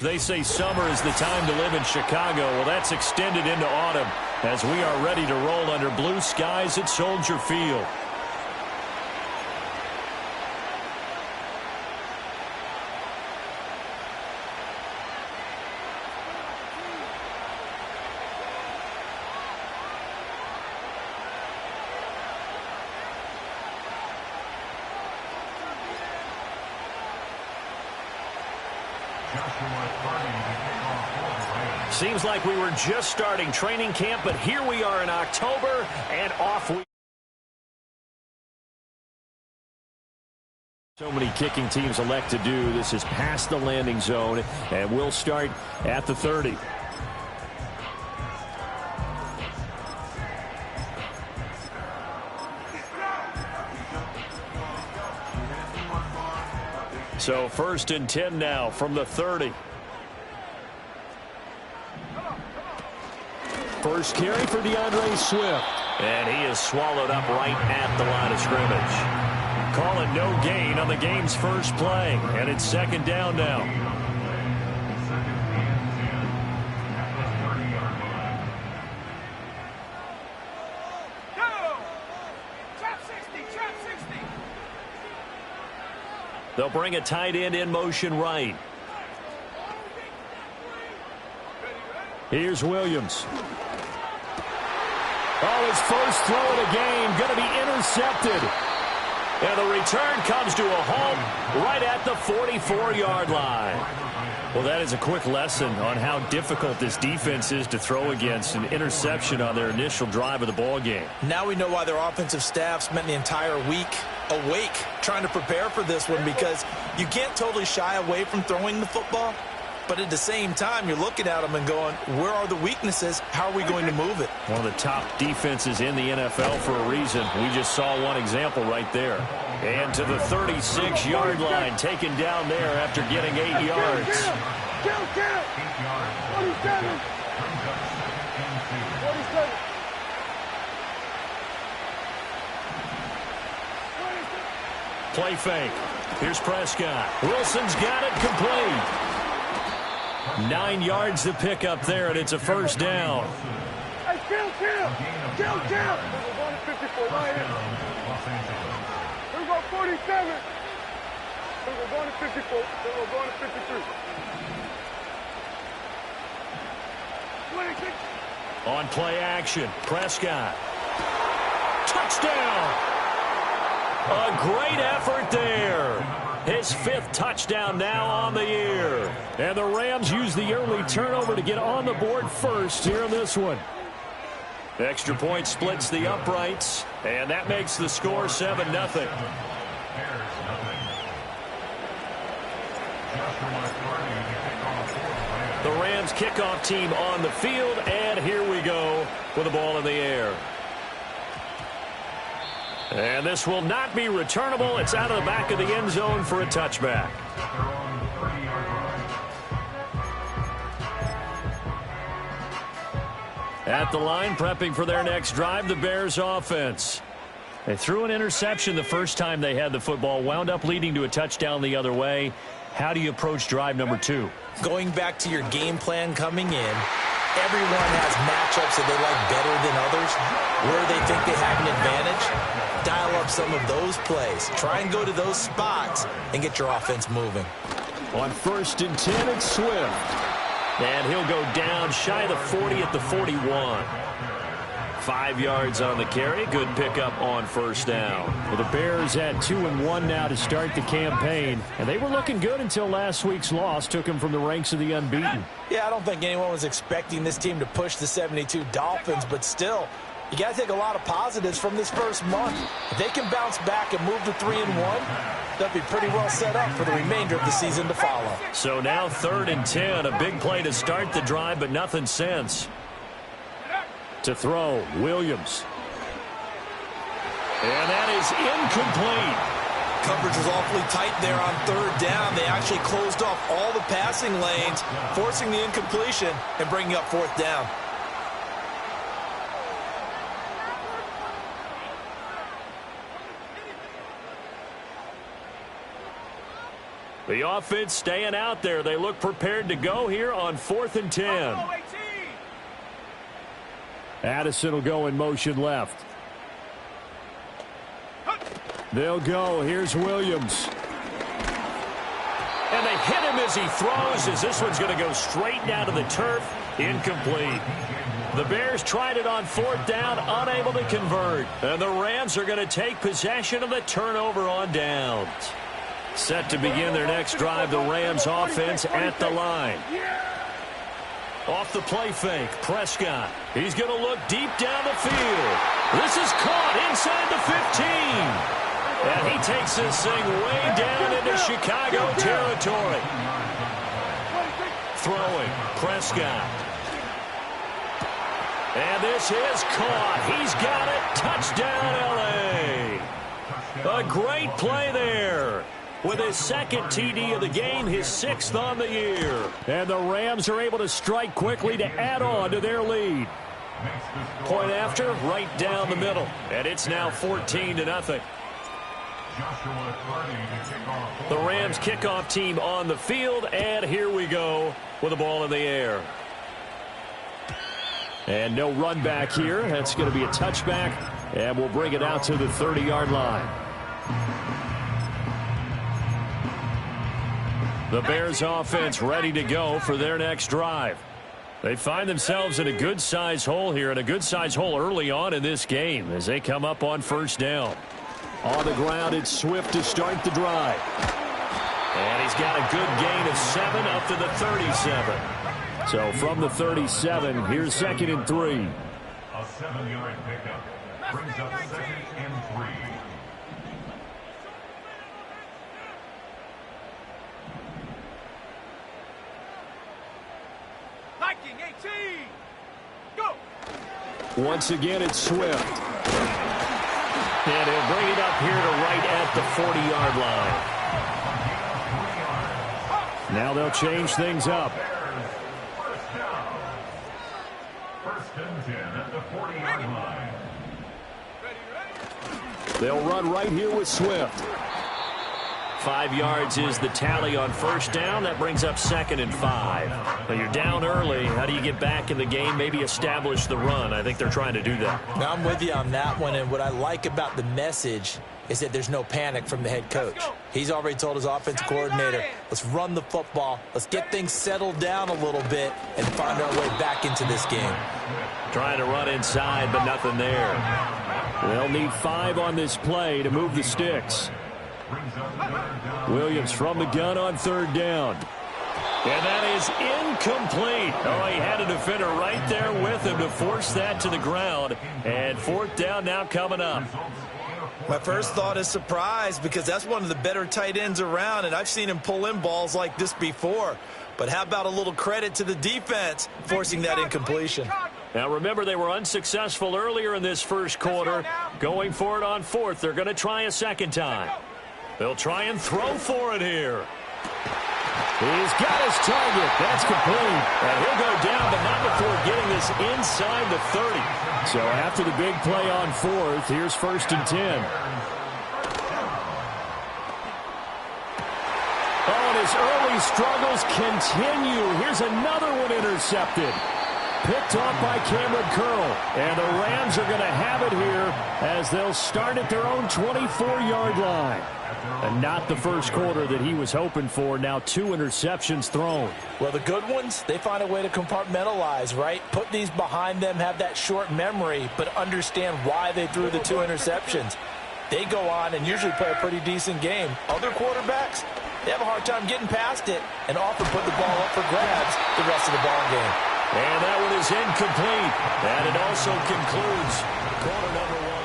They say summer is the time to live in Chicago. Well, that's extended into autumn as we are ready to roll under blue skies at Soldier Field. Seems like we were just starting training camp, but here we are in October, and off we... So many kicking teams elect to do. This is past the landing zone, and we'll start at the 30. So 1st and 10 now from the 30. First carry for DeAndre Swift. And he is swallowed up right at the line of scrimmage. Call it no gain on the game's first play. And it's 2nd down now. They'll bring a tight end in motion right. Here's Williams. Oh, his first throw of the game going to be intercepted. And the return comes to a halt right at the 44-yard line. Well, that is a quick lesson on how difficult this defense is to throw against. An interception on their initial drive of the ball game. Now we know why their offensive staff spent the entire week awake trying to prepare for this one, because you can't totally shy away from throwing the football. But at the same time, you're looking at them and going, where are the weaknesses? How are we going to move it? One of the top defenses in the NFL for a reason. We just saw one example right there. And to the 36-yard line, taken down there after getting 8 yards. Count. 47. Play fake. Here's Prescott. Wilson's got it complete. 9 yards to pick up there, and it's a 1st down. Hey, count. We're going to 54 right here. We're going 47. We're going to 54. We're going to 53. 26. On play action, Prescott. Touchdown! A great effort there. His 5th touchdown now on the year. And the Rams use the early turnover to get on the board first here in this one. Extra point splits the uprights, and that makes the score 7-0. The Rams kickoff team on the field, and here we go with the ball in the air. And this will not be returnable. It's out of the back of the end zone for a touchback. At the line, prepping for their next drive, the Bears offense. They threw an interception the first time they had the football, wound up leading to a touchdown the other way. How do you approach drive number 2? Going back to your game plan coming in, everyone has matchups that they like better than others, where they think they have an advantage. Dial up some of those plays. Try and go to those spots and get your offense moving. On 1st and 10, it's Swift. And he'll go down shy of the 40 at the 41. 5 yards on the carry. Good pickup on 1st down. Well, the Bears had 2-1 now to start the campaign. And they were looking good until last week's loss took them from the ranks of the unbeaten. Yeah, I don't think anyone was expecting this team to push the 72 Dolphins, but still, you got to take a lot of positives from this first month. If they can bounce back and move to 3-1, they'll be pretty well set up for the remainder of the season to follow. So now 3rd and 10, a big play to start the drive, but nothing since. To throw, Williams. And that is incomplete. Coverage was awfully tight there on 3rd down. They actually closed off all the passing lanes, forcing the incompletion and bringing up 4th down. The offense staying out there. They look prepared to go here on 4th and 10. Addison will go in motion left. They'll go. Here's Williams. And they hit him as he throws, as this one's going to go straight down to the turf. Incomplete. The Bears tried it on 4th down, unable to convert. And the Rams are going to take possession of the turnover on downs. Set to begin their next drive, the Rams offense at the line. Off the play fake, Prescott. He's going to look deep down the field. This is caught inside the 15. And he takes this thing way down into Chicago territory. Throwing, Prescott. And this is caught. He's got it. Touchdown, L.A. A great play there. With his second TD of the game, his 6th on the year. And the Rams are able to strike quickly to add on to their lead. Point after, right down the middle. And it's now 14-0. The Rams kickoff team on the field, and here we go with the ball in the air. And no run back here. That's going to be a touchback, and we'll bring it out to the 30-yard line. The Bears offense ready to go for their next drive. They find themselves in a good-sized hole here, and a good-sized hole early on in this game as they come up on 1st down. On the ground, it's Swift to start the drive. And he's got a good gain of 7 up to the 37. So from the 37, here's 2nd and 3. A 7-yard pickup brings up 2nd and 3. Viking 18. Go. Once again, it's Swift. And he'll bring it up here to right at the 40-yard line. Now they'll change things up. First and 10 at the 40-yard line. They'll run right here with Swift. 5 yards is the tally on 1st down. That brings up 2nd and 5. But you're down early. How do you get back in the game? Maybe establish the run. I think they're trying to do that. Now, I'm with you on that one, and what I like about the message is that there's no panic from the head coach. He's already told his offensive coordinator, let's run the football, let's get things settled down a little bit and find our way back into this game. Trying to run inside, but nothing there. They'll need 5 on this play to move the sticks. Williams from the gun on 3rd down. And that is incomplete. Oh, he had a defender right there with him to force that to the ground. And 4th down now coming up. My first thought is surprise, because that's one of the better tight ends around, and I've seen him pull in balls like this before. But how about a little credit to the defense forcing that incompletion? Now remember, they were unsuccessful earlier in this first quarter. Going for it on 4th. They're going to try a second time. They'll try and throw for it here. He's got his target. That's complete. And he'll go down, but not before getting this inside the 30. So after the big play on 4th, here's 1st and 10. Oh, and his early struggles continue. Here's another one intercepted. Picked off by Cameron Curl. And the Rams are going to have it here as they'll start at their own 24-yard line. And not the first quarter that he was hoping for. Now 2 interceptions thrown. Well, the good ones, they find a way to compartmentalize, right? Put these behind them, have that short memory, but understand why they threw the 2 interceptions. They go on and usually play a pretty decent game. Other quarterbacks, they have a hard time getting past it and often put the ball up for grabs the rest of the ball game. And that one is incomplete. And it also concludes quarter number 1.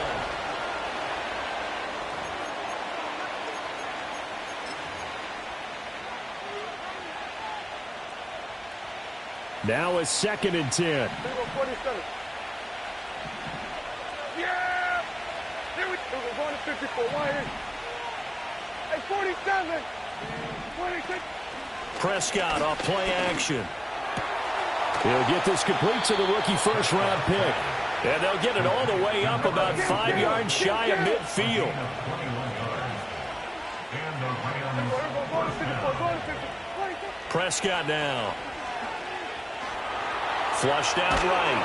Now a 2nd and 10. 47. Yeah! Here we go. We're going to 54. Why is? Hey, 47. 26. Prescott off play action. He'll get this complete to the rookie first-round pick. And they'll get it all the way up about 5 yards shy of midfield. And the Rams first down. Prescott now. Flushed out right.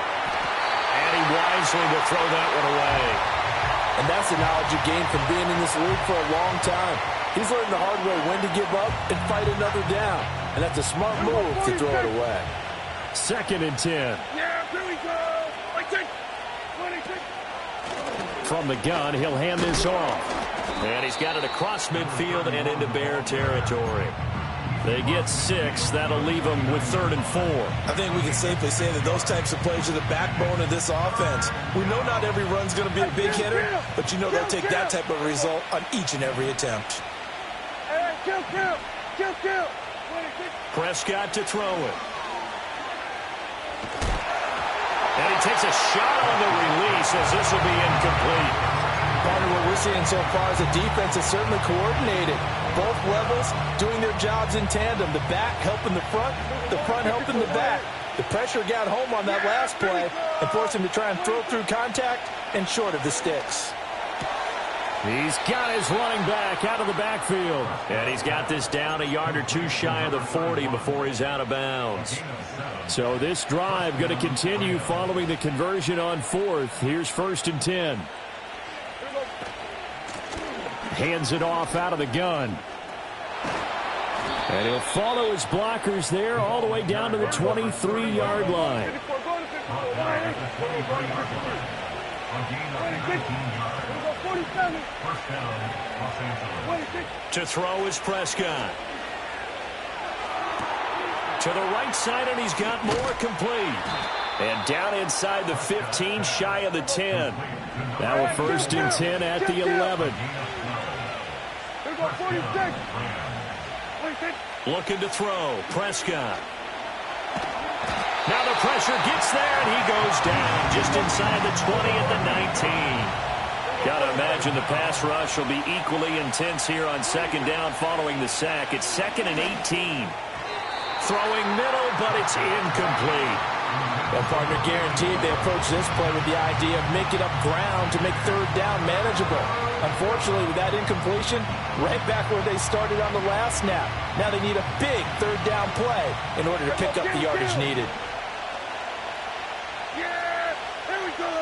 And he wisely will throw that one away. And that's the knowledge you gain from being in this league for a long time. He's learned the hard way when to give up and fight another down. And that's a smart move to throw it away. 2nd and 10. Yeah, here we go. 26. From the gun, he'll hand this off. And he's got it across midfield and into Bear territory. They get 6. That'll leave them with 3rd and 4. I think we can safely say that those types of plays are the backbone of this offense. We know not every run's going to be a big hitter, but you know they'll take that type of result on each and every attempt. Hey, kill. 26. Prescott to throw it. And he takes a shot on the release as this will be incomplete. Partner, what we're seeing so far is the defense is certainly coordinated. Both levels doing their jobs in tandem. The back helping the front helping the back. The pressure got home on that last play and forced him to try and throw through contact and short of the sticks. He's got his running back out of the backfield. And he's got this down a yard or two shy of the 40 before he's out of bounds. So this drive going to continue following the conversion on 4th. Here's 1st and 10. Hands it off out of the gun. And he'll follow his blockers there all the way down to the 23-yard line. To throw is Prescott. To the right side, and he's got more complete. And down inside the 15, shy of the 10. Now a 1st and 10 at the 11. Looking to throw. Prescott. Now the pressure gets there, and he goes down just inside the 20 at the 19. Got to imagine the pass rush will be equally intense here on 2nd down following the sack. It's 2nd and 18. Throwing middle, but it's incomplete. Well, partner, guaranteed they approach this play with the idea of making up ground to make 3rd down manageable. Unfortunately, with that incompletion, right back where they started on the last snap. Now they need a big 3rd down play in order to pick up the yardage needed. Yeah, here we go.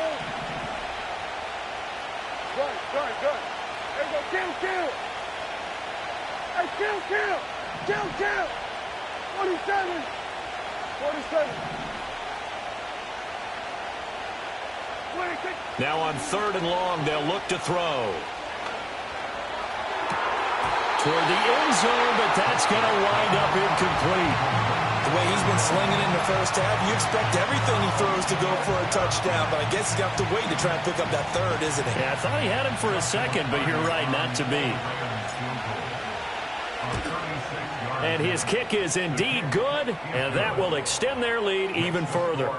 Good. There we go, kill. Hey, kill. 47. Now on 3rd and long, they'll look to throw. Toward the end zone, but that's going to wind up incomplete. The way he's been slinging in the first half, you expect everything he throws to go for a touchdown, but I guess he's going to have to wait to try and pick up that 3rd, isn't he? Yeah, I thought he had him for a second, but you're right, not to be. And his kick is indeed good, and that will extend their lead even further.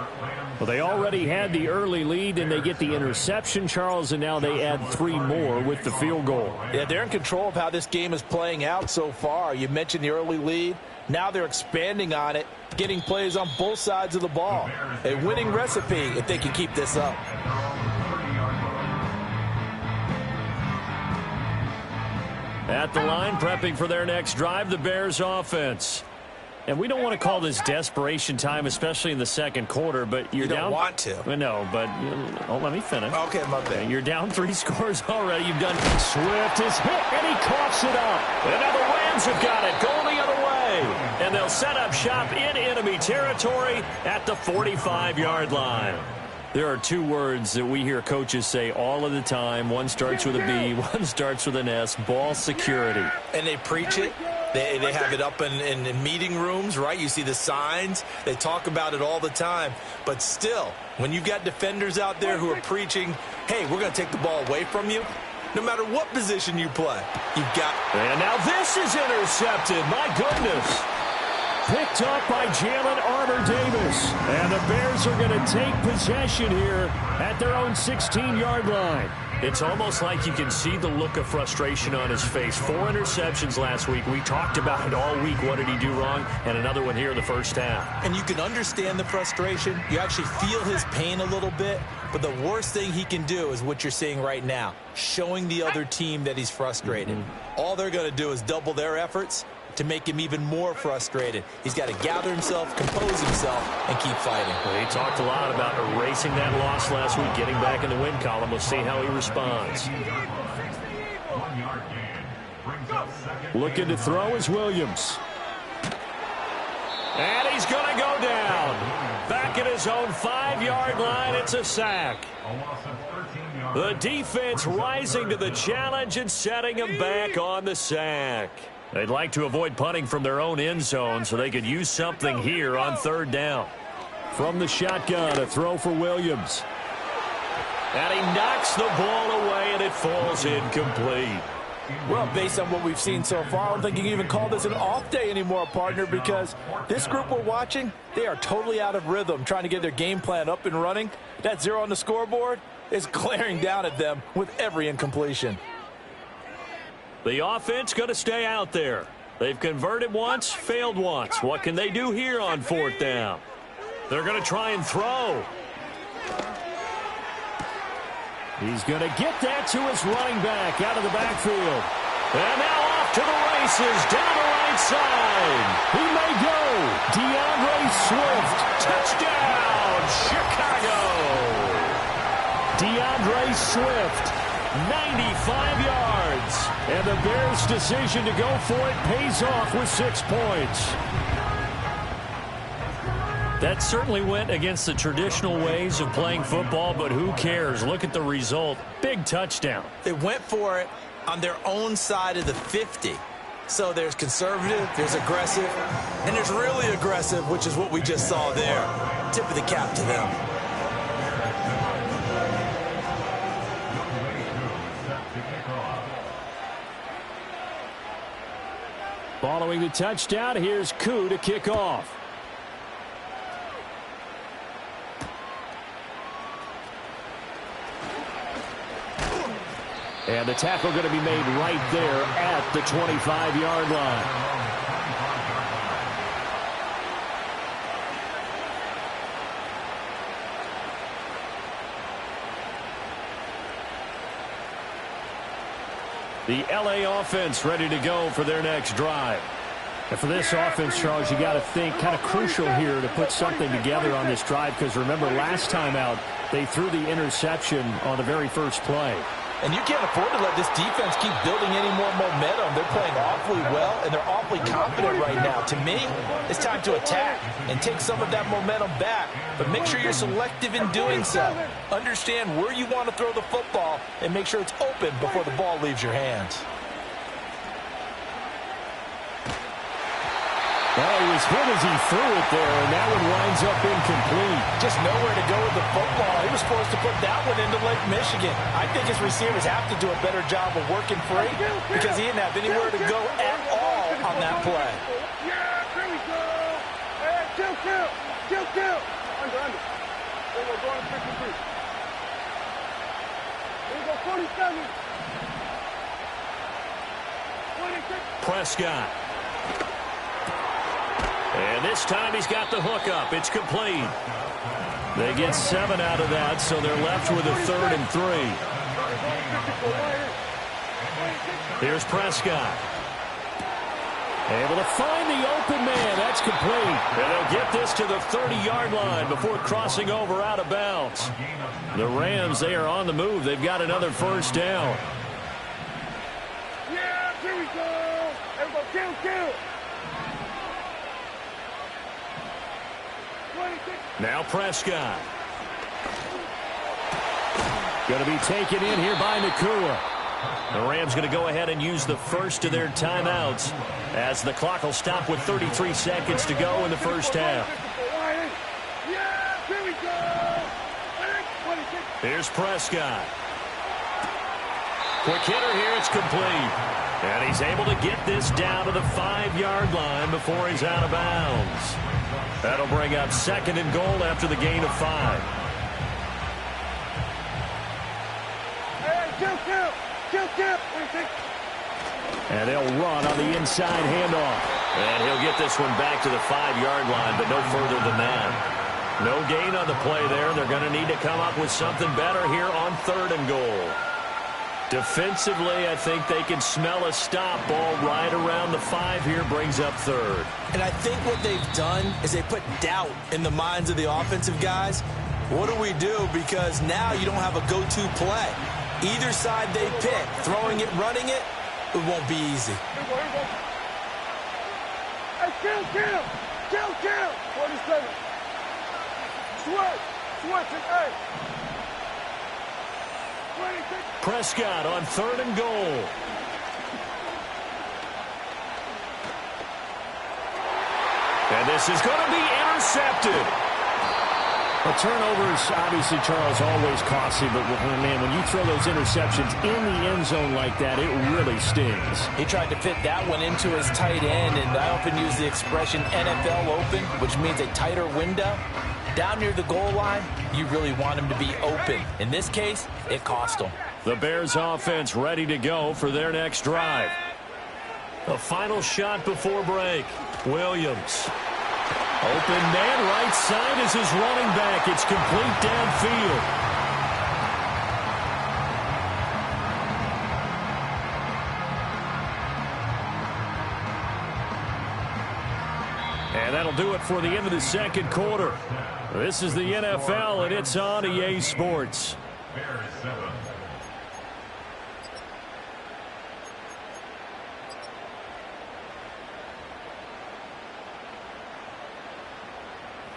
Well, they already had the early lead, and they get the interception, Charles, and now they add 3 more with the field goal. Yeah, they're in control of how this game is playing out so far. You mentioned the early lead. Now they're expanding on it, getting plays on both sides of the ball. A winning recipe if they can keep this up. At the line, prepping for their next drive, the Bears offense. And we don't want to call this desperation time, especially in the 2nd quarter, but you're down. You don't want to. No, but let me finish. Okay, my bad. You're down 3 scores already. You've done. Swift is hit, and he coughs it up. And now the Rams have got it, going the other way. And they'll set up shop in enemy territory at the 45-yard line. There are 2 words that we hear coaches say all of the time. One starts with a B, one starts with an S, ball security. And they preach it. They have it up in meeting rooms, right? You see the signs. They talk about it all the time. But still, when you've got defenders out there who are preaching, hey, we're going to take the ball away from you, no matter what position you play, you've got. And now this is intercepted. My goodness. Picked up by Jalen Armour-Davis. And the Bears are going to take possession here at their own 16-yard line. It's almost like you can see the look of frustration on his face. 4 interceptions last week. We talked about it all week. What did he do wrong? And another one here in the first half. And you can understand the frustration. You actually feel his pain a little bit. But the worst thing he can do is what you're seeing right now, showing the other team that he's frustrated. All they're going to do is double their efforts to make him even more frustrated. He's got to gather himself, compose himself, and keep fighting. Well, he talked a lot about erasing that loss last week, getting back in the win column. We'll see how he responds. 1 yard gain. Brings up second. Looking to throw is Williams. And he's going to go down. Back at his own 5-yard line, it's a sack. A loss of 13 yards. The defense rising to the challenge and setting him back on the sack. They'd like to avoid punting from their own end zone so they could use something here on 3rd down. From the shotgun, a throw for Williams. And he knocks the ball away, and it falls incomplete. Well, based on what we've seen so far, I don't think you can even call this an off day anymore, partner, because this group we're watching, they are totally out of rhythm, trying to get their game plan up and running. That 0 on the scoreboard is glaring down at them with every incompletion. The offense going to stay out there. They've converted once, failed once. What can they do here on 4th down? They're going to try and throw. He's going to get that to his running back out of the backfield. And now off to the races down the right side. He may go. DeAndre Swift. Touchdown, Chicago. DeAndre Swift, 95 yards. And the Bears' decision to go for it pays off with 6 points. That certainly went against the traditional ways of playing football, but who cares? Look at the result. Big touchdown. They went for it on their own side of the 50. So there's conservative, there's aggressive, and there's really aggressive, which is what we just saw there. Tip of the cap to them. Following the touchdown, here's Koo to kick off. And the tackle going to be made right there at the 25-yard line. The LA offense ready to go for their next drive. And for this offense, Charles, you got to think kind of crucial here to put something together on this drive, because remember last time out they threw the interception on the very first play. And you can't afford to let this defense keep building any more momentum. They're playing awfully well, and they're awfully confident right now. To me, it's time to attack and take some of that momentum back. But make sure you're selective in doing so. Understand where you want to throw the football and make sure it's open before the ball leaves your hands. Well, he was hit as he threw it there, and that one winds up incomplete. Just nowhere to go with the football. He was forced to put that one into Lake Michigan. I think his receivers have to do a better job of working free because he didn't have anywhere to go at all on that play. Yeah, there we go. Hey, chill. Under. There we go, going to 53. There we go, 47. 26. Prescott. And this time he's got the hook up. It's complete. They get 7 out of that, so they're left with a 3rd and 3. Here's Prescott. Able to find the open man. That's complete. And they'll get this to the 30-yard line before crossing over out of bounds. The Rams, they are on the move. They've got another 1st down. Yeah, here we go. Everybody, kill. Now Prescott. Going to be taken in here by Nakua. The Rams going to go ahead and use the first of their timeouts as the clock will stop with 33 seconds to go in the first half. Here's Prescott. Quick hitter here. It's complete. And he's able to get this down to the 5-yard line before he's out of bounds. That'll bring up 2nd and goal after the gain of 5. And they'll run on the inside handoff. And he'll get this one back to the 5-yard line, but no further than that. No gain on the play there. They're going to need to come up with something better here on 3rd and goal. Defensively, I think they can smell a stop. Ball right around the 5 here, brings up 3rd. And I think what they've done is they put doubt in the minds of the offensive guys. What do we do? Because now you don't have a go-to play. Either side they pick, throwing it, running it, it won't be easy. Hey, kill! 47. Switch it, hey. 26. Prescott on 3rd and goal. And this is going to be intercepted. Well, turnovers, obviously, Charles, always costly, but man, when you throw those interceptions in the end zone like that, it really stings. He tried to fit that one into his tight end, and I often use the expression NFL open, which means a tighter window. Down near the goal line, you really want him to be open. In this case, it cost him. The Bears offense ready to go for their next drive. The final shot before break. Williams. Open man, right side is his running back. It's complete downfield. And that'll do it for the end of the 2nd quarter. This is the NFL, and it's on EA Sports. Bears 7.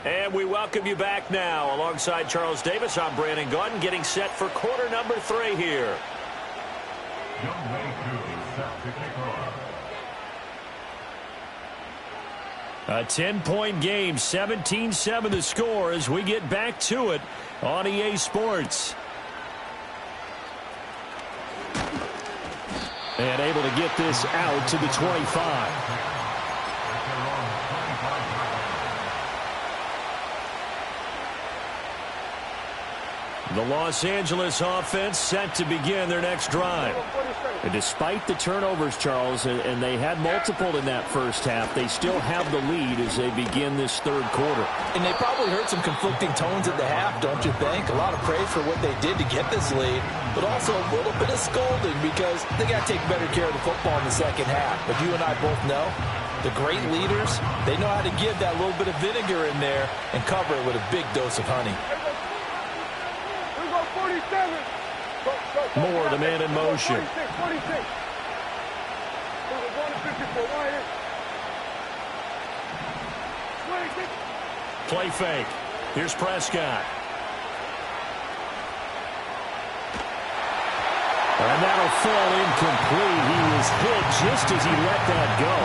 And we welcome you back now. Alongside Charles Davis, I'm Brandon Gaudin, getting set for quarter number 3 here. Young Wei Koo set to kick off. A 10-point game, 17-7 the score as we get back to it on EA Sports. And able to get this out to the 25. The Los Angeles offense set to begin their next drive. And despite the turnovers, Charles, and they had multiple in that first half, they still have the lead as they begin this 3rd quarter. And they probably heard some conflicting tones at the half, don't you think? A lot of praise for what they did to get this lead, but also a little bit of scolding because they got to take better care of the football in the 2nd half. But you and I both know the great leaders, they know how to give that little bit of vinegar in there and cover it with a big dose of honey. 47. Moore, the man in motion. 46. We're going to 54. Right in. 26. Play fake. Here's Prescott. And that'll fall incomplete. He was hit just as he let that go.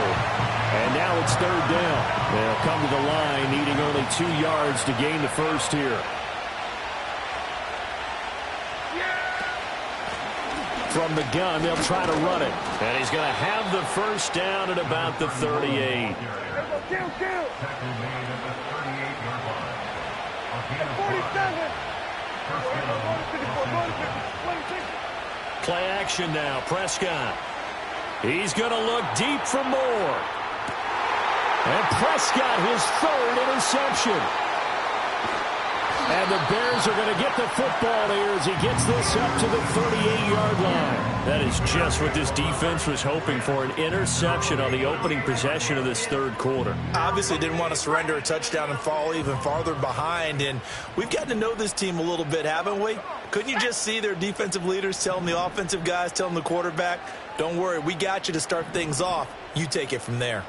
And now it's 3rd down. They'll come to the line, needing only 2 yards to gain the first here. From the gun, they'll try to run it. And he's going to have the first down at about the 38. Kill. Tackle made at the 38-yard line. A gain of 47. Play action now. Prescott. He's going to look deep for Moore. And Prescott, his 3rd interception. And the Bears are going to get the football here as he gets this up to the 38-yard line. That is just what this defense was hoping for, an interception on the opening possession of this 3rd quarter. Obviously didn't want to surrender a touchdown and fall even farther behind. And we've gotten to know this team a little bit, haven't we? Couldn't you just see their defensive leaders telling the offensive guys, telling the quarterback, don't worry, we got you to start things off. You take it from there.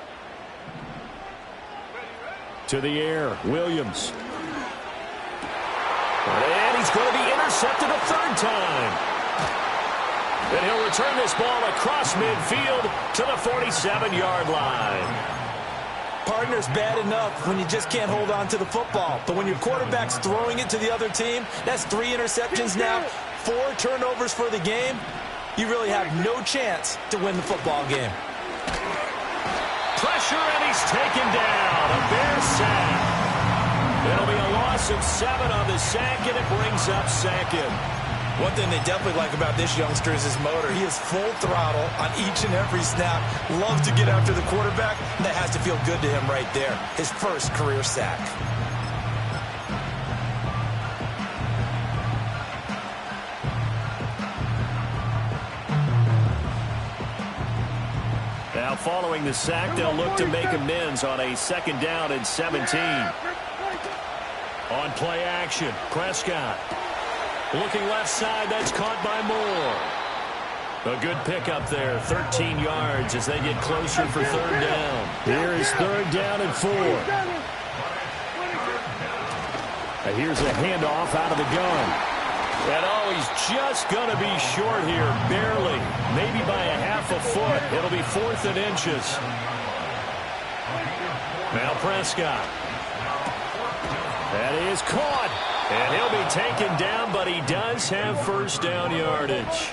To the air, Williams. And he's going to be intercepted a 3rd time. And he'll return this ball across midfield to the 47-yard line. Partner's bad enough when you just can't hold on to the football. But when your quarterback's throwing it to the other team, that's 3 interceptions now, 4 turnovers for the game. You really have no chance to win the football game. Pressure, and he's taken down. A Bear sack. It'll be a loss of 7 on the sack, and it brings up 2nd. One thing they definitely like about this youngster is his motor. He is full throttle on each and every snap. Loves to get after the quarterback. That has to feel good to him right there. His first career sack. following the sack, they'll look to make amends on a 2nd down and 17. On play action, Prescott. Looking left side, that's caught by Moore. A good pickup there, 13 yards as they get closer for 3rd down. Here is 3rd down and 4. Here's a handoff out of the gun. And he's just going to be short here, barely. Maybe by a half a foot. It'll be 4th and inches. Now Prescott. That is caught. And he'll be taken down, but he does have 1st down yardage.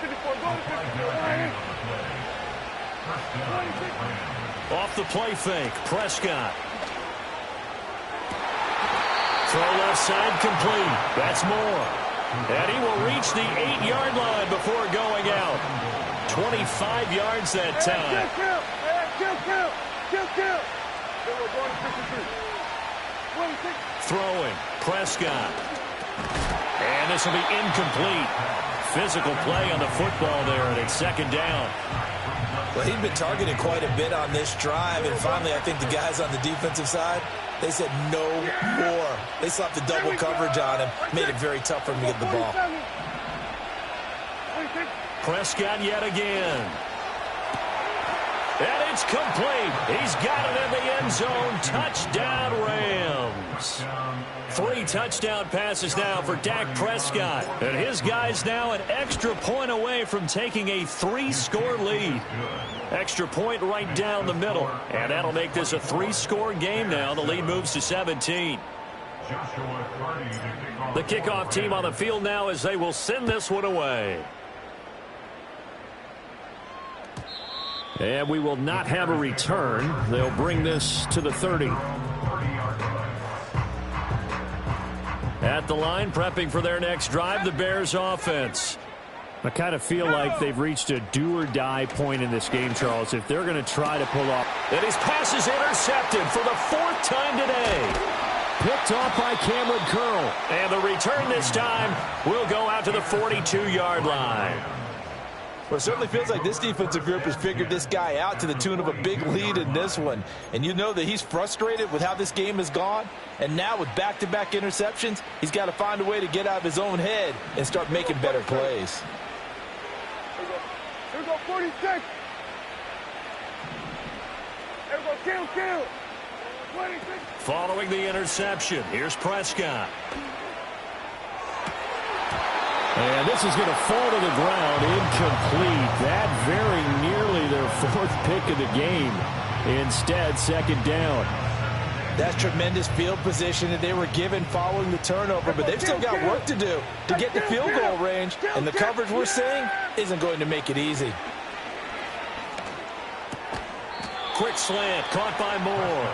Off the play fake, Prescott. Throw left side complete. That's Moore. And he will reach the 8-yard line before going out. 25 yards that time. Throwing, Prescott. And this will be incomplete. Physical play on the football there, and it's 2nd down. Well, he'd been targeted quite a bit on this drive, and finally I think the guys on the defensive side, they said no more. They slapped the double coverage on him, made it very tough for him to get the ball. Prescott yet again. And it's complete. He's got it in the end zone. Touchdown, Rams. 3 touchdown passes now for Dak Prescott. And his guys now an extra point away from taking a 3-score lead. Extra point right down the middle. And that'll make this a 3-score game now. The lead moves to 17. The kickoff team on the field now as they will send this one away. And we will not have a return. They'll bring this to the 30. At the line, prepping for their next drive, the Bears offense. I kind of feel like they've reached a do-or-die point in this game, Charles. If they're going to try to pull off. And his pass is intercepted for the 4th time today. Picked off by Cameron Curl. And the return this time will go out to the 42-yard line. Well, it certainly feels like this defensive group has figured this guy out to the tune of a big lead in this one. And you know that he's frustrated with how this game has gone. And now with back-to-back interceptions, he's got to find a way to get out of his own head and start making better plays. Here we go, 46. Here we go, kill. 26. Following the interception, here's Prescott. And this is going to fall to the ground, incomplete. That very nearly their 4th pick of the game. Instead, 2nd down. That's tremendous field position that they were given following the turnover, but they've still got work to do to get the field goal range, and the coverage we're seeing isn't going to make it easy. Quick slant, caught by Moore.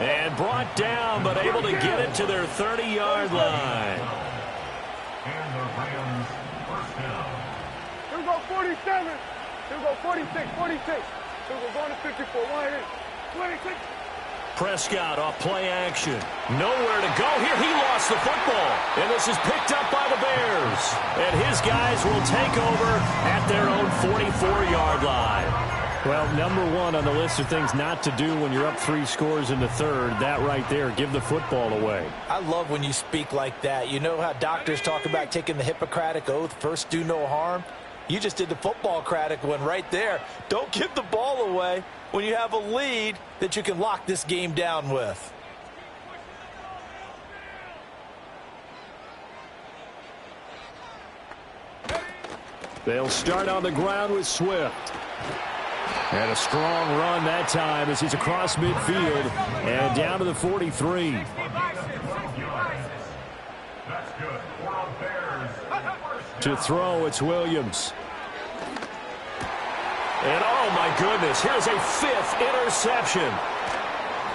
And brought down, but able to get it to their 30-yard line. And the Rams 1st down. Here we go, 47. Here we go, 46. Here we go, going to 54. 26. Prescott off play action. Nowhere to go here. He lost the football. And this is picked up by the Bears. And his guys will take over at their own 44-yard line. Well, number 1 on the list of things not to do when you're up 3 scores in the 3rd. That right there, give the football away. I love when you speak like that. You know how doctors talk about taking the Hippocratic Oath, first do no harm? You just did the football-cratic one right there. Don't give the ball away when you have a lead that you can lock this game down with. They'll start on the ground with Swift. And a strong run that time as he's across midfield and down to the 43. That's good. For the Bears. To throw, it's Williams. And oh my goodness, here's a 5th interception.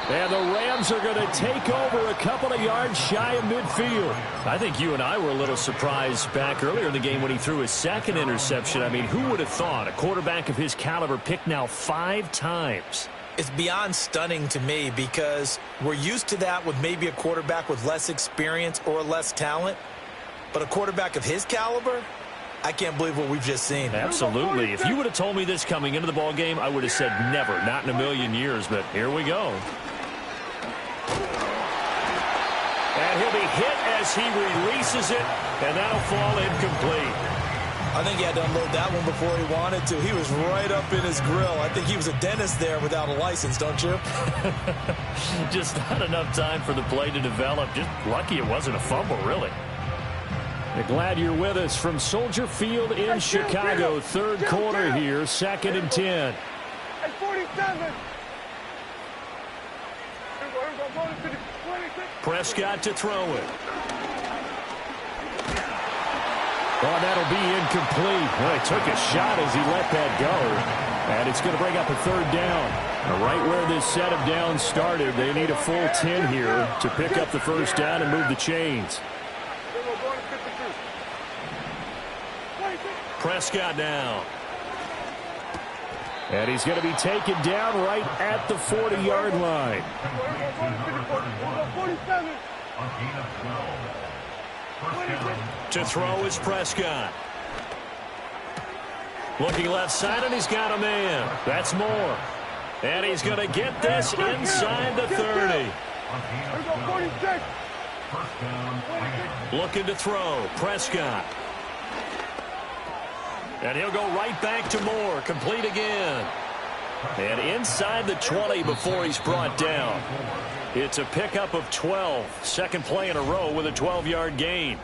And the Rams are going to take over a couple of yards shy of midfield. I think you and I were a little surprised back earlier in the game when he threw his 2nd interception. I mean, who would have thought a quarterback of his caliber picked now 5 times? It's beyond stunning to me because we're used to that with maybe a quarterback with less experience or less talent. But a quarterback of his caliber, I can't believe what we've just seen. Absolutely. If you would have told me this coming into the ball game, I would have said never, not in a million years, but here we go. And he'll be hit as he releases it, and that'll fall incomplete. I think he had to unload that one before he wanted to. He was right up in his grill. I think he was a dentist there without a license, don't you? Just not enough time for the play to develop. Just lucky it wasn't a fumble, really. We're glad you're with us from Soldier Field in Chicago. Third quarter here, 2nd and 10. Hey, 47. Prescott to throw it. Oh, that'll be incomplete. Well, he took a shot as he let that go. And it's going to bring up a 3rd down. Now, right where this set of downs started, they need a full 10 here to pick up the 1st down and move the chains. Prescott now. And he's going to be taken down right at the 40-yard line. To throw is Prescott. Looking left side, and he's got a man. That's Moore. And he's going to get this inside the 30. Looking to throw. Prescott. And he'll go right back to Moore. Complete again. And inside the 20 before he's brought down. It's a pickup of 12. Second play in a row with a 12-yard gain.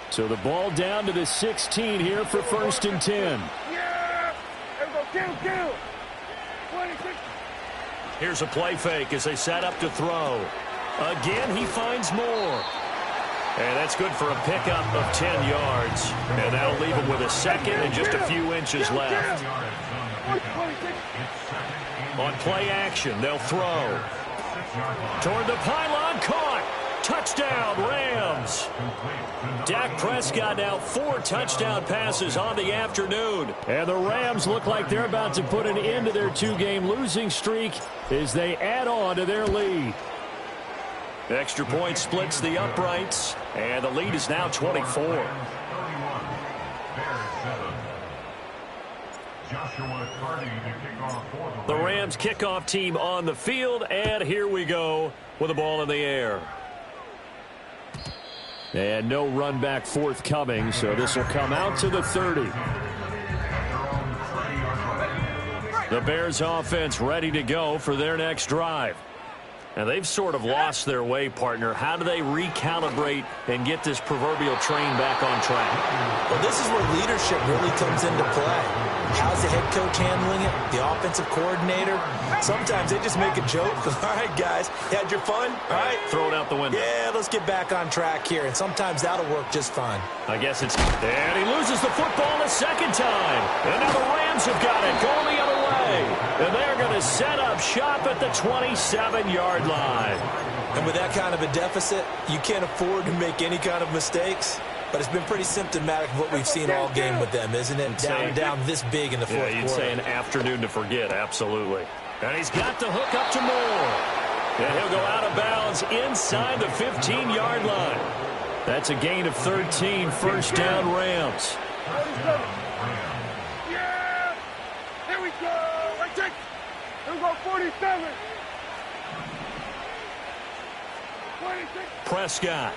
So the ball down to the 16 here for 1st and 10. Yeah! Kill. 26. Here's a play fake as they set up to throw. Again, he finds Moore. And that's good for a pickup of 10 yards. And that'll leave him with a 2nd and just a few inches left. On play action, they'll throw. Toward the pylon, caught. Touchdown, Rams. Dak Prescott now 4 touchdown passes on the afternoon. And the Rams look like they're about to put an end to their 2-game losing streak as they add on to their lead. Extra point splits the uprights, and the lead is now 24. The Rams kickoff team on the field, and here we go with the ball in the air. And no run back forthcoming, so this will come out to the 30. The Bears offense ready to go for their next drive. Now, they've sort of lost their way, partner. How do they recalibrate and get this proverbial train back on track? Well, this is where leadership really comes into play. How's the head coach handling it? The offensive coordinator? Sometimes they just make a joke. All right, guys, you had your fun? All right. Throw it out the window. Yeah, let's get back on track here. And sometimes that'll work just fine. I guess it's... And he loses the football a 2nd time. And now the Rams have got it going the other way. And they're going to set up shop at the 27-yard line. And with that kind of a deficit, you can't afford to make any kind of mistakes. But it's been pretty symptomatic of what we've seen all game with them, isn't it? Down this big in the fourth quarter. Yeah, you'd say an afternoon to forget, absolutely. And he's got the hook up to Moore. And he'll go out of bounds inside the 15-yard line. That's a gain of 13, 1st down Rams. Yeah! Here we go! Right check! Here we go, 47! 26! Prescott.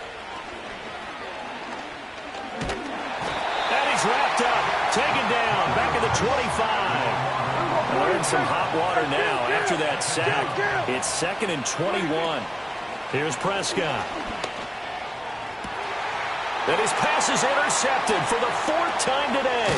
And he's wrapped up, taken down, back at the 25. And they're in some hot water now after that sack. It's 2nd and 21. Here's Prescott. And his pass is intercepted for the 4th time today.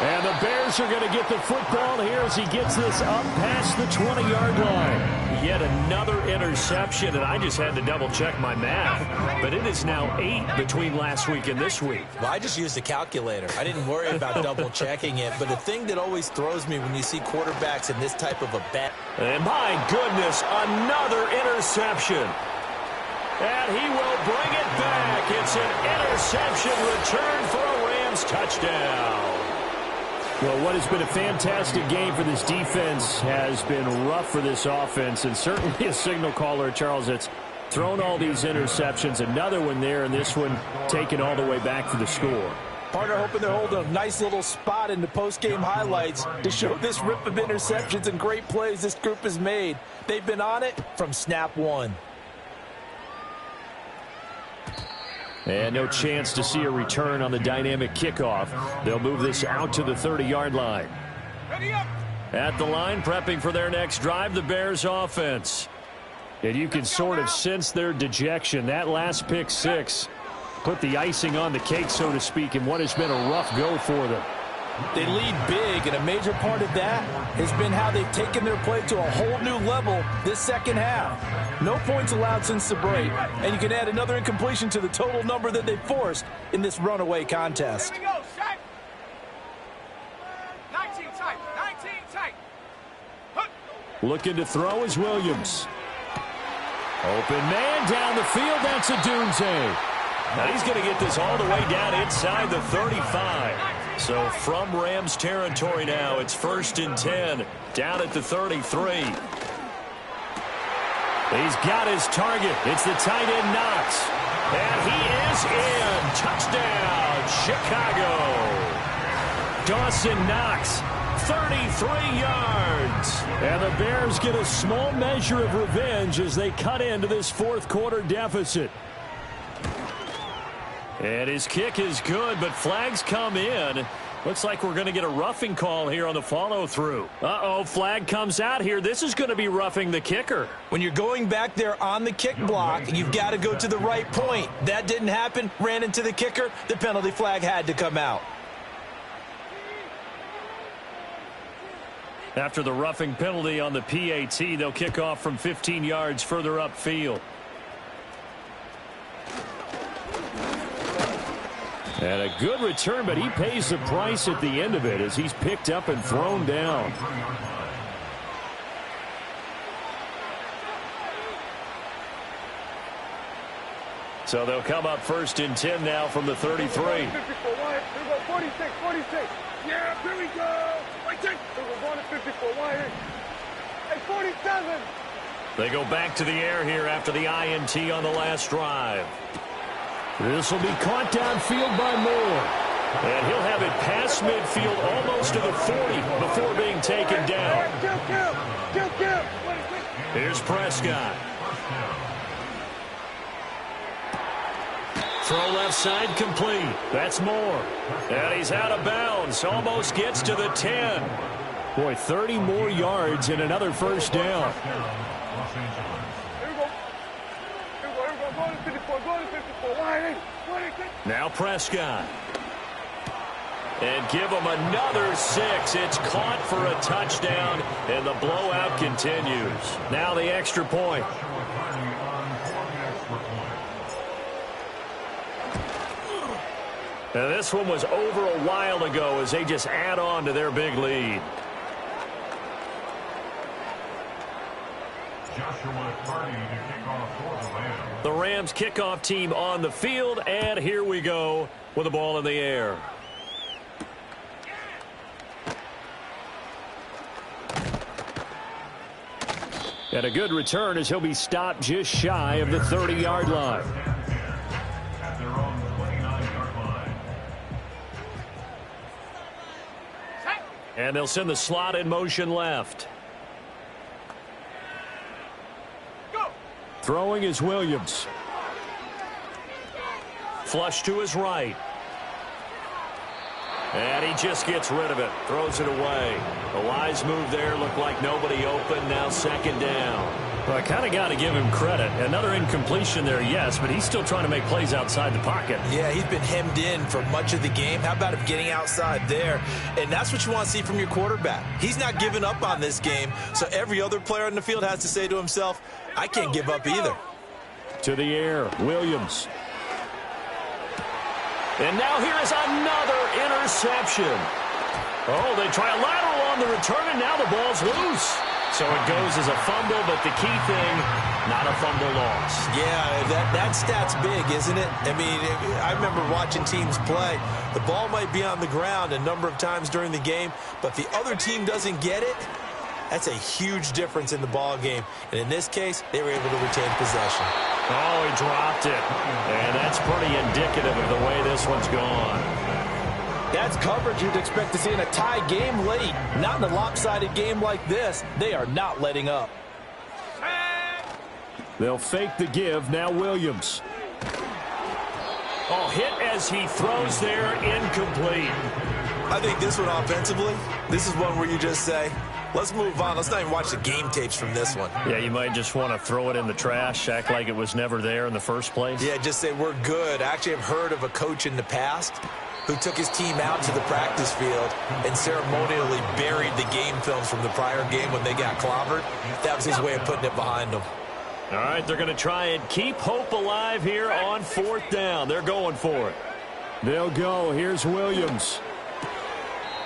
And the Bears are going to get the football here as he gets this up past the 20-yard line. Yet another interception, and I just had to double-check my math. But it is now 8 between last week and this week. Well, I just used a calculator. I didn't worry about double-checking it. But the thing that always throws me when you see quarterbacks in this type of a bet. And my goodness, another interception. And he will bring it back. It's an interception return for a Rams touchdown. Well, what has been a fantastic game for this defense has been rough for this offense, and certainly a signal caller, Charles, that's thrown all these interceptions. Another one there, and this one taken all the way back for the score. Partner hoping they're holding a nice little spot in the post-game highlights to show this rip of interceptions and great plays this group has made. They've been on it from snap one. And no chance to see a return on the dynamic kickoff. They'll move this out to the 30-yard line. At the line, prepping for their next drive, the Bears offense. And you can sort of sense their dejection. That last pick six put the icing on the cake, so to speak, in what has been a rough go for them. They lead big, and a major part of that has been how they've taken their play to a whole new level this second half. No points allowed since the break, and you can add another incompletion to the total number that they forced in this runaway contest. Here we go, Shaq. 19 tight, 19 tight. Looking to throw is Williams. Open man down the field. That's Odunze. Now he's going to get this all the way down inside the 35. So from Rams territory now, it's 1st and 10, down at the 33. He's got his target. It's the tight end Knox. And he is in. Touchdown, Chicago. Dawson Knox, 33 yards. And the Bears get a small measure of revenge as they cut into this fourth quarter deficit. And his kick is good, but flags come in. Looks like we're going to get a roughing call here on the follow-through. Uh-oh, flag comes out here. This is going to be roughing the kicker. When you're going back there on the kick block, you've got to go to the right point. That didn't happen, ran into the kicker. The penalty flag had to come out. After the roughing penalty on the PAT, they'll kick off from 15 yards further upfield. And a good return, but he pays the price at the end of it as he's picked up and thrown down. So they'll come up 1st and 10 now from the 33. 46, 46. Yeah, here we go. Right there. We're going to 54. Wide. Hey, 47. They go back to the air here after the INT on the last drive. This will be caught downfield by Moore. And he'll have it past midfield almost to the 40 before being taken down. Kill. Here's Prescott. Throw left side complete. That's Moore. And he's out of bounds. Almost gets to the 10. Boy, 30 more yards and another first down. Now Prescott. And give him another 6. It's caught for a touchdown, and the blowout continues. Now the extra point. Now this one was over a while ago as they just add on to their big lead. The Rams kickoff team on the field, and here we go with the ball in the air. And a good return as he'll be stopped just shy of the 30-yard line. At their own 29-yard line. And they'll send the slot in motion left. Throwing is Williams. Flush to his right. And he just gets rid of it. Throws it away. A wise move there. Looked like nobody open. Now 2nd down. Well, I kind of got to give him credit. Another incompletion there, yes, but he's still trying to make plays outside the pocket. Yeah, he's been hemmed in for much of the game. How about him getting outside there? And that's what you want to see from your quarterback. He's not giving up on this game, so every other player on the field has to say to himself, I can't give up either. To the air, Williams. And now here is another interception. Oh, they try a lateral on the return, and now the ball's loose. So it goes as a fumble, but the key thing, not a fumble loss. Yeah, that stat's big, isn't it? I mean, I remember watching teams play. The ball might be on the ground a number of times during the game, but if the other team doesn't get it, that's a huge difference in the ball game. And in this case, they were able to retain possession. Oh, he dropped it. And that's pretty indicative of the way this one's gone. That's coverage you'd expect to see in a tie game late. Not in a lopsided game like this. They are not letting up. They'll fake the give. Now Williams. Oh, hit as he throws there, incomplete. I think this one offensively, this is one where you just say, let's move on. Let's not even watch the game tapes from this one. Yeah, you might just want to throw it in the trash, act like it was never there in the first place. Yeah, just say we're good. I actually have heard of a coach in the past who took his team out to the practice field and ceremonially buried the game films from the prior game when they got clobbered. That was his way of putting it behind them. All right, they're going to try and keep hope alive here on 4th down. They're going for it. They'll go. Here's Williams.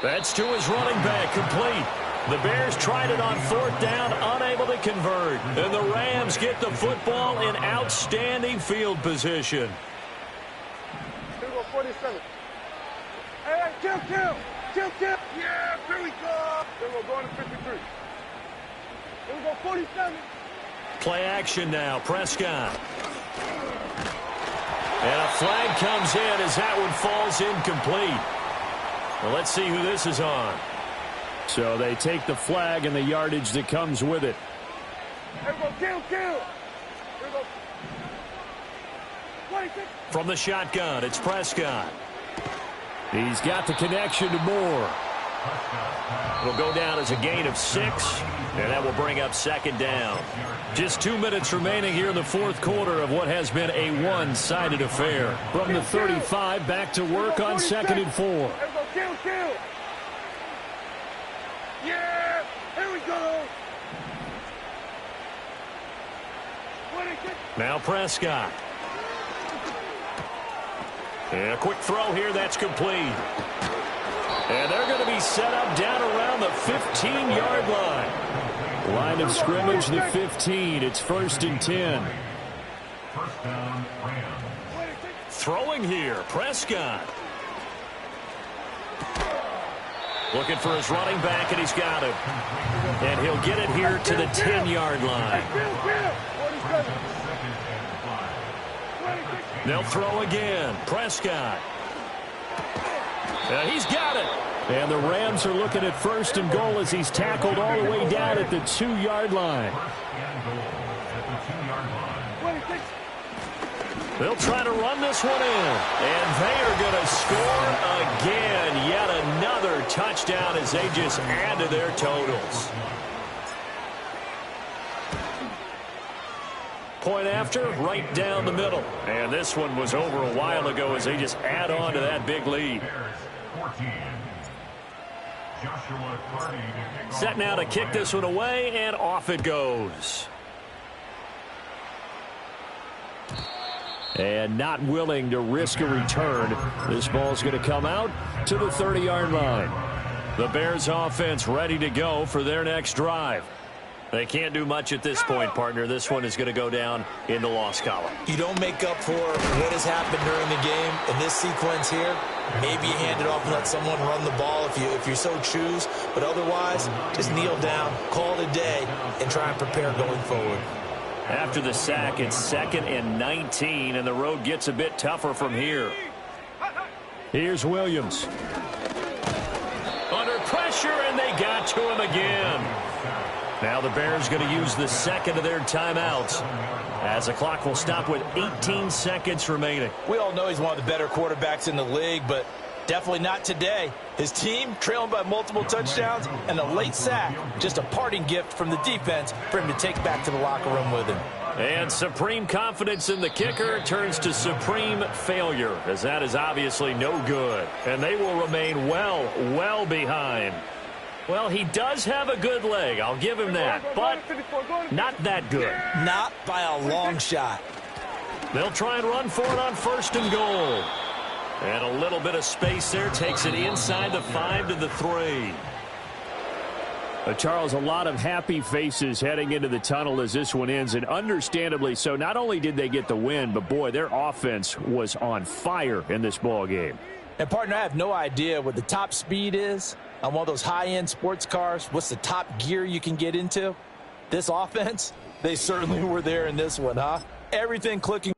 That's to his running back, complete. The Bears tried it on 4th down, unable to convert. And the Rams get the football in outstanding field position. Here we go, 47. Hey, kill. Yeah, here we go. Here we go, going to 53. Here we go, 47. Play action now, Prescott. And a flag comes in as that one falls incomplete. Well, let's see who this is on. So they take the flag and the yardage that comes with it. Here we go, kill. Here we go. 26. From the shotgun, it's Prescott. He's got the connection to Moore. It'll go down as a gain of 6, and that will bring up 2nd down. Just 2 minutes remaining here in the 4th quarter of what has been a one-sided affair. From the 35, back to work on 2nd and 4. Here we go, kill. Yeah, here we go. 26. Now Prescott. And a quick throw here, that's complete. And they're going to be set up down around the 15-yard line. Line of scrimmage, the 15. It's 1st and 10. First down, Rams. Throwing here, Prescott. Looking for his running back, and he's got him. And he'll get it here to the 10-yard line. They'll throw again. Prescott. He's got it. And the Rams are looking at 1st and goal as he's tackled all the way down at the 2-yard line. They'll try to run this one in. And they are going to score again. Yet another touchdown as they just add to their totals. Point after, right down the middle. And this one was over a while ago as they just add on to that big lead. Set now to kick this one away, and off it goes. And not willing to risk a return. This ball's going to come out to the 30-yard line. The Bears offense ready to go for their next drive. They can't do much at this point, partner. This one is going to go down in the loss column. You don't make up for what has happened during the game. In this sequence here, maybe you hand it off and let someone run the ball if you so choose. But otherwise, just kneel down, call it a day, and try and prepare going forward. After the sack, it's 2nd and 19, and the road gets a bit tougher from here. Here's Williams. Under pressure, and they got to him again. Now the Bears going to use the 2nd of their timeouts as the clock will stop with 18 seconds remaining. We all know he's one of the better quarterbacks in the league, but definitely not today. His team trailing by multiple touchdowns and a late sack. Just a parting gift from the defense for him to take back to the locker room with him. And supreme confidence in the kicker turns to supreme failure, as that is obviously no good. And they will remain well behind. Well, he does have a good leg. I'll give him that. But not that good. Not by a long shot. They'll try and run for it on 1st and goal. And a little bit of space there takes it inside the 5 to the 3. Charles, a lot of happy faces heading into the tunnel as this one ends, and understandably so. Not only did they get the win, but, boy, their offense was on fire in this ball game. And, partner, I have no idea what the top speed is on one of those high-end sports cars. What's the top gear you can get into? This offense, they certainly were there in this one, huh? Everything clicking.